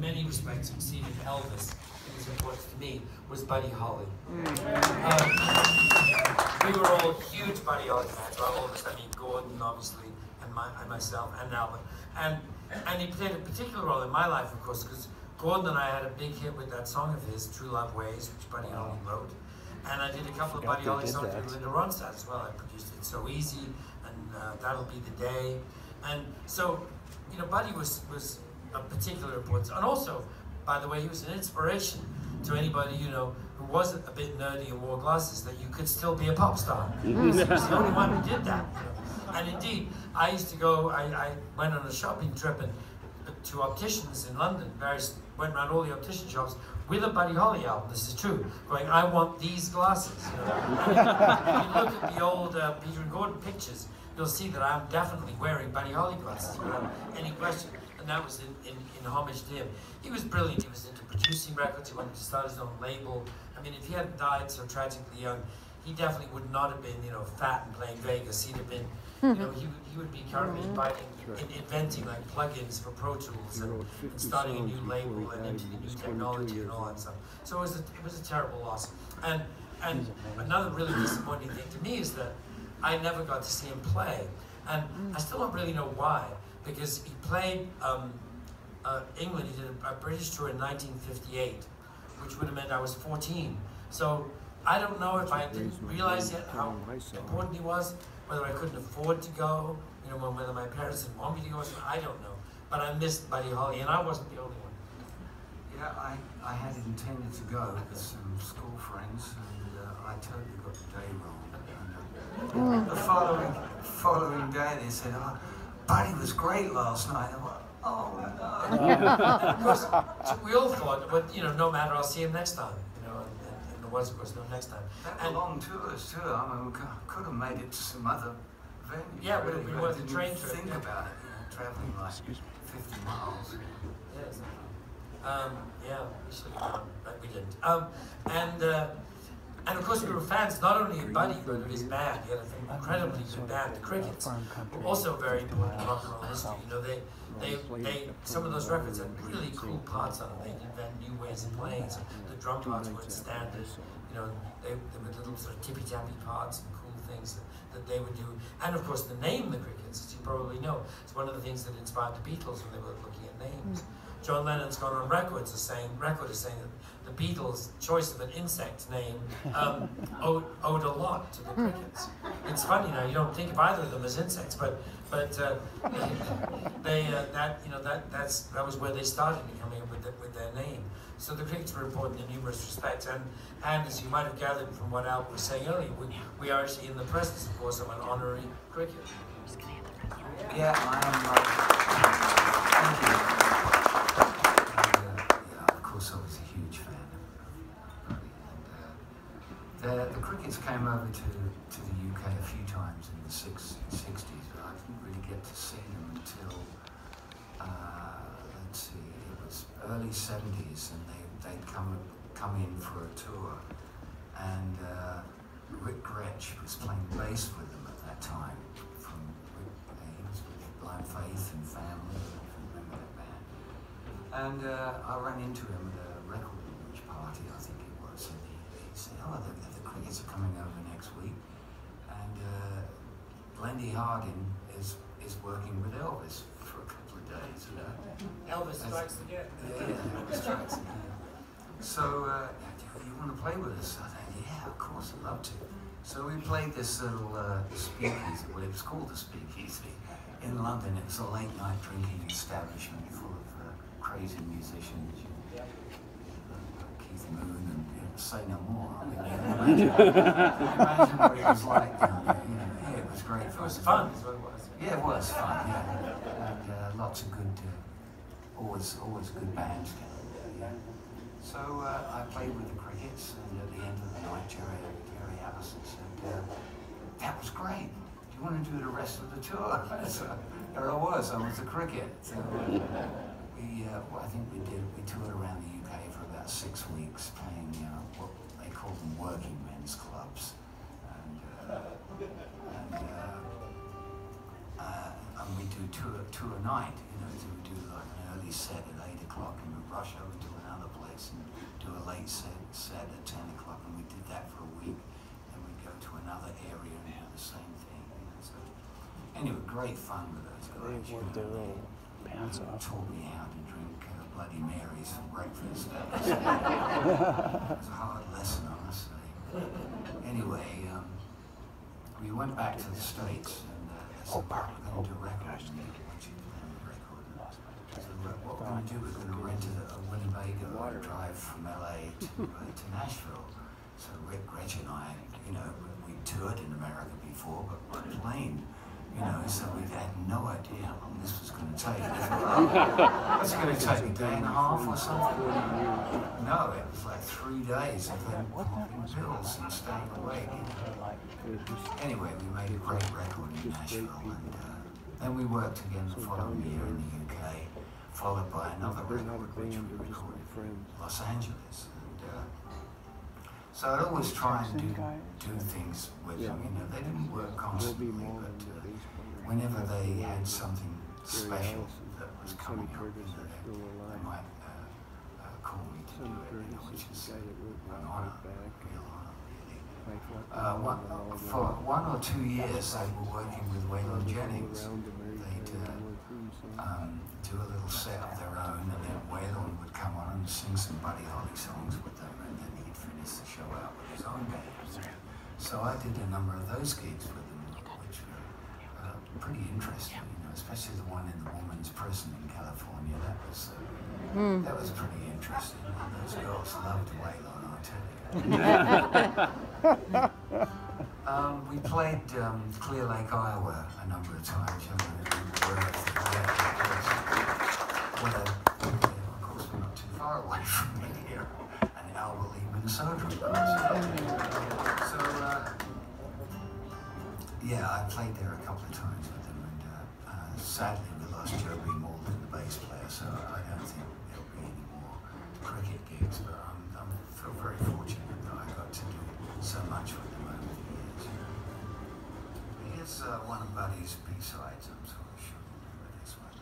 many respects succeeded Elvis, it was important to me, was Buddy Holly. We were all huge Buddy Holly fans. Well, all of us, I mean, Gordon, obviously, and myself, and Albert. And he played a particular role in my life, of course, because Gordon and I had a big hit with that song of his, True Love Ways, which Buddy Holly wrote. And I did a couple of Buddy Holly songs with Linda Ronstadt as well. I produced It's So Easy, and That'll Be the Day. And so, you know, Buddy was of particular importance. And also, by the way, he was an inspiration to anybody, you know, who wasn't a bit nerdy and wore glasses, that you could still be a pop star. He was the only one who did that. You know? And indeed, I used to go, I went on a shopping trip to opticians in London, went around all the optician shops with a Buddy Holly album, this is true, going, I want these glasses. You know? And if you look at the old Peter and Gordon pictures, you'll see that I'm definitely wearing Buddy Holly glasses, without any question. And that was in homage to him. He was brilliant. He was into producing records. He wanted to start his own label. I mean, if he hadn't died so tragically young, he definitely would not have been, you know, fat and playing Vegas. He'd have been, you know, he would be currently inventing like plugins for Pro Tools and starting a new label and into the new technology and all that stuff. So it was a terrible loss. And another really disappointing thing to me is that I never got to see him play. And I still don't really know why, because he played England. He did a British tour in 1958, which would have meant I was 14. So I don't know if I didn't realize yet how important he was, whether I couldn't afford to go, you know, whether my parents didn't want me to go, I don't know. But I missed Buddy Holly, and I wasn't the only one. Yeah, I had intended to go with some school friends, and I totally got the day wrong. And, the following day, they said, "Oh, Buddy was great last night." I went, "Oh no!" Of course, so we all thought, but you know, no matter, I'll see him next time. You know, and there was, of course, no next time. And long tours too. I mean, we could have made it to some other venue. Yeah, really, we wanted the train trip. Think about it, you know, traveling like 50 miles. Yes. Yeah, we should have gone, but we didn't. And of course, we were fans not only of Buddy, but of his band. He had an incredibly good band, the Crickets, were also very important in rock and roll history. You know, they some of those records had really cool parts on them. They invent new ways of playing. So the drum parts weren't standard. You know, they were little sort of tippy-tappy parts and cool things that they would do. And of course, the name the Crickets, as you probably know, is one of the things that inspired the Beatles when they were looking at names. John Lennon's gone on record as saying that the Beatles' choice of an insect name owed a lot to the Crickets. It's funny now, you don't think of either of them as insects, but that was where they started coming up with their name. So the Crickets were important in numerous respects, and as you might have gathered from what Albert was saying earlier, we are actually in the presence, of course, of an honorary Cricket. Yeah, I am. Thank you. I was a huge fan of Buddy, and the Crickets came over to the UK a few times in the 60s, but I didn't really get to see them until let's see, it was early 70s, and they'd come in for a tour, and Rick Gretsch was playing bass with them at that time. He was with Blind Faith and Family. And I ran into him at a record launch party, I think it was, and he said, "Oh, the Crickets are coming over next week, and Blendy Hardin is working with Elvis for a couple of days." Elvis strikes again. Yeah, Elvis strikes again. So, do you want to play with us? I said, "Yeah, of course, I'd love to." So we played this little speakeasy. Well, it was called the Speakeasy in London. It was a late night drinking establishment full of crazy musicians, Keith Moon, and say no more. I mean, imagine what it was like down there. You know, yeah, it was great. It was fun, is what it was. Yeah, it was fun. Yeah, and lots of good, always good bands came there. Yeah. So I played with the Crickets, and at the end of the night, Jerry Allison said, "That was great. Do you want to do the rest of the tour?" So there I was the Cricket. So, I think we toured around the UK for about 6 weeks, playing what they call them working men's clubs, and we do tour night. You know, so we do like an early set at 8 o'clock. o'clock and we'd rush over to another place and do a late set at 10 o'clock, and we did that for a week. Then we'd go to another area and do the same thing. You know, so anyway, great fun with those guys. They worked their little pants off. Taught me how to drink Bloody Marys for breakfast. It was a hard lesson, honestly. Anyway, we went back to the States and said, we're going to do a record. So what we're going to do, we're going to rent a Winnebago drive from LA to Nashville. So Rick, Gretchen and I, you know, we toured in America before, but by plane. You know, so we had no idea how long this was going to take. Was it going to take a day and a half or something? No, it was like 3 days of them popping pills and staying awake. You know. Anyway, we made a great record in Nashville, and then we worked again the following year in the UK, followed by another record which we recorded in Los Angeles. So I'd always try and do things with them. You know, they didn't work constantly, but whenever they had something special that was coming up, you know, they might call me to do it, you know, which is an honor, real honor, really. For 1 or 2 years, they were working with Waylon Jennings. They'd do a little set of their own, and then Waylon would come on and sing some Buddy Holly songs with them, and then he'd finish the show out with his own band. So I did a number of those gigs with them, which were pretty interesting, you know, especially the one in the women's prison in California. That was pretty interesting. And those girls loved Waylon, I tell you. We played Clear Lake, Iowa a number of times. You know, of course, we're not too far away from here, and Albert Lee, Minnesota, of course. So, yeah, I played there a couple of times with them, and sadly we lost Joe B. Malden, the bass player, so I don't think there'll be any more cricket gigs, but I feel very fortunate that I got to do so much with them over the years. Here's one of Buddy's B-sides. I'm sort of sure we'll do with this one.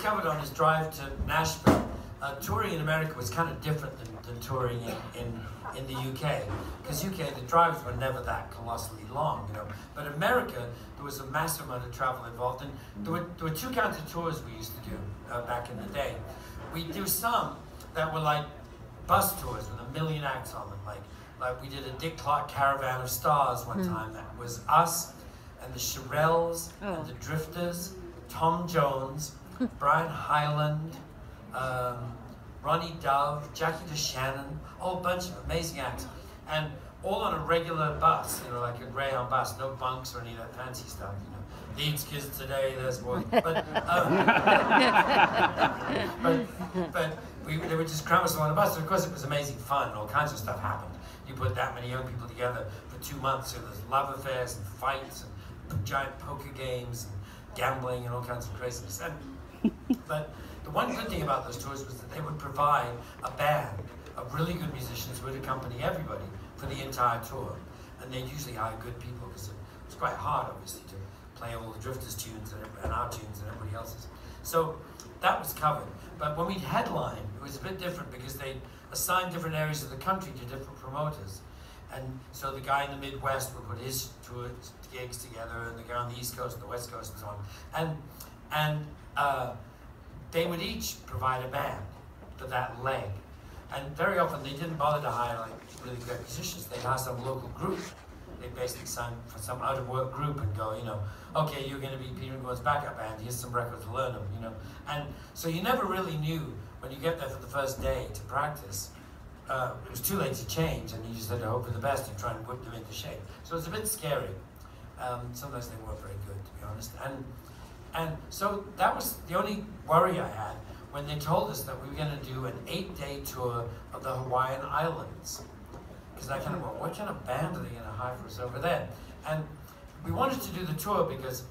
discovered on his drive to Nashville, touring in America was kind of different than touring in the UK. Because UK, the drives were never that colossally long, you know. But America, there was a massive amount of travel involved. And there were two kinds of tours we used to do back in the day. We'd do some that were like bus tours with 1 million acts on them. Like we did a Dick Clark Caravan of Stars one time. That was us and the Shirelles and the Drifters, Tom Jones, Brian Hyland, Ronnie Dove, Jackie DeShannon, a whole bunch of amazing acts. And all on a regular bus, you know, like a Greyhound bus, no bunks or any of that fancy stuff, you know. These kids today, there's more. But they would just cram us on a bus. So of course it was amazing fun. All kinds of stuff happened. You put that many young people together for 2 months, so there's love affairs and fights and giant poker games and gambling and all kinds of craziness. But the one good thing about those tours was that they would provide a band of really good musicians who would accompany everybody for the entire tour. And they'd usually hire good people because it was quite hard, obviously, to play all the Drifters tunes and our tunes and everybody else's. So that was covered. But when we'd headline, it was a bit different because they assigned different areas of the country to different promoters. And so the guy in the Midwest would put his tour gigs together, and the guy on the East Coast, the West Coast, and so on. And they would each provide a band for that leg. And very often they didn't bother to hire like really great musicians. They'd hire some local group. They'd basically sign for some out-of-work group and go, you know, okay, you're going to be Peter and Gordon's backup band. Here's some records to learn them, you know. And so you never really knew when you get there for the first day to practice. It was too late to change, and you just had to hope for the best and try and whip them into shape. So it's a bit scary. Sometimes they weren't very good, to be honest. And so that was the only worry I had when they told us that we were going to do an 8-day tour of the Hawaiian Islands. Because I kind of went, what kind of band are they going to hire for us over there? And we wanted to do the tour because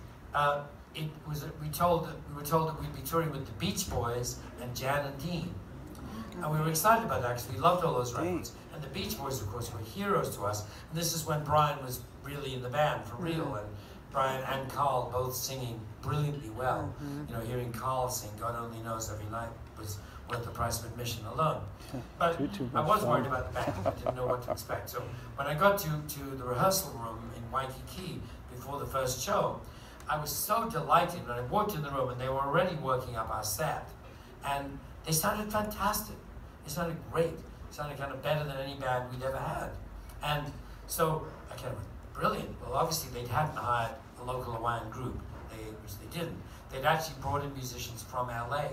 we were told that we'd be touring with the Beach Boys and Jan and Dean. And we were excited about that because we loved all those records. And the Beach Boys, of course, were heroes to us. And this is when Brian was really in the band for real. And Brian and Carl both singing brilliantly well. You know, hearing Carl sing God Only Knows every night was worth the price of admission alone. But I was worried about the band. I didn't know what to expect. So when I got to the rehearsal room in Waikiki before the first show, I was so delighted when I walked in the room and they were already working up our set. And they sounded fantastic. They sounded great. It sounded kind of better than any band we'd ever had. And so I kind of went, brilliant. Well, obviously they hadn't hired a local Hawaiian group, which they didn't. They'd actually brought in musicians from LA.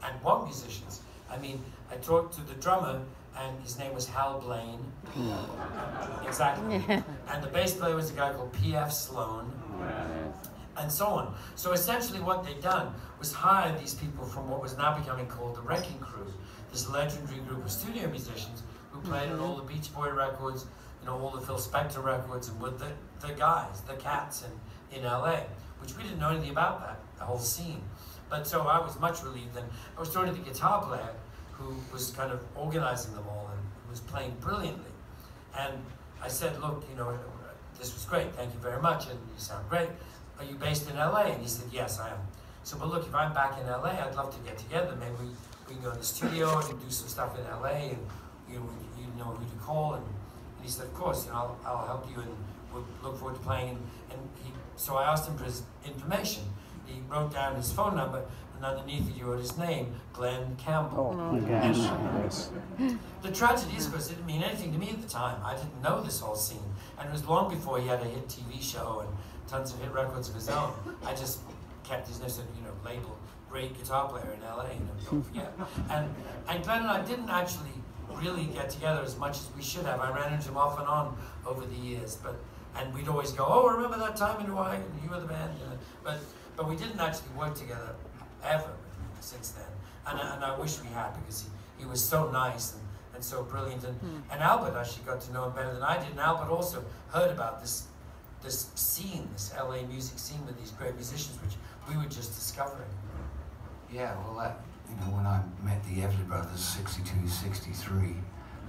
And what musicians? I mean, I talked to the drummer, and his name was Hal Blaine. Exactly. And the bass player was a guy called P.F. Sloan, and so on. So essentially what they'd done was hire these people from what was now becoming called the Wrecking Crew, this legendary group of studio musicians who played on all the Beach Boy records, you know, all the Phil Spector records, and with the guys, the cats in LA, which we didn't know anything about that, the whole scene. But so I was much relieved, and I was talking to the guitar player who was kind of organizing them all and was playing brilliantly. And I said, look, you know, this was great, thank you very much, and you sound great. Are you based in LA? And he said, yes, I am. So, but look, if I'm back in LA, I'd love to get together. Maybe we can go to the studio and do some stuff in LA, and you know who to call. And he said, of course, you know, I'll help you, and we'll look forward to playing. So I asked him for his information. He wrote down his phone number, and underneath it he wrote his name, Glenn Campbell. Oh my gosh, yes. The tragedy is, of course, it didn't mean anything to me at the time. I didn't know this whole scene. And it was long before he had a hit TV show and tons of hit records of his own. I just kept his label, great guitar player in LA, you know, don't forget. And Glenn and I didn't actually really get together as much as we should have. I ran into him off and on over the years, and we'd always go, oh, remember that time in Hawaii, and you were the band, you know. But we didn't actually work together ever since then. And I wish we had, because he was so nice and so brilliant. And Albert actually got to know him better than I did. And Albert also heard about this scene, this LA music scene with these great musicians, which we were just discovering. Yeah, well, you know, when I met the Everly Brothers, 62, 63,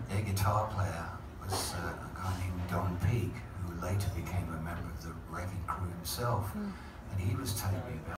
their guitar player was a guy named Don Peake, who later became a member of the Wrecking Crew himself. And he was telling me about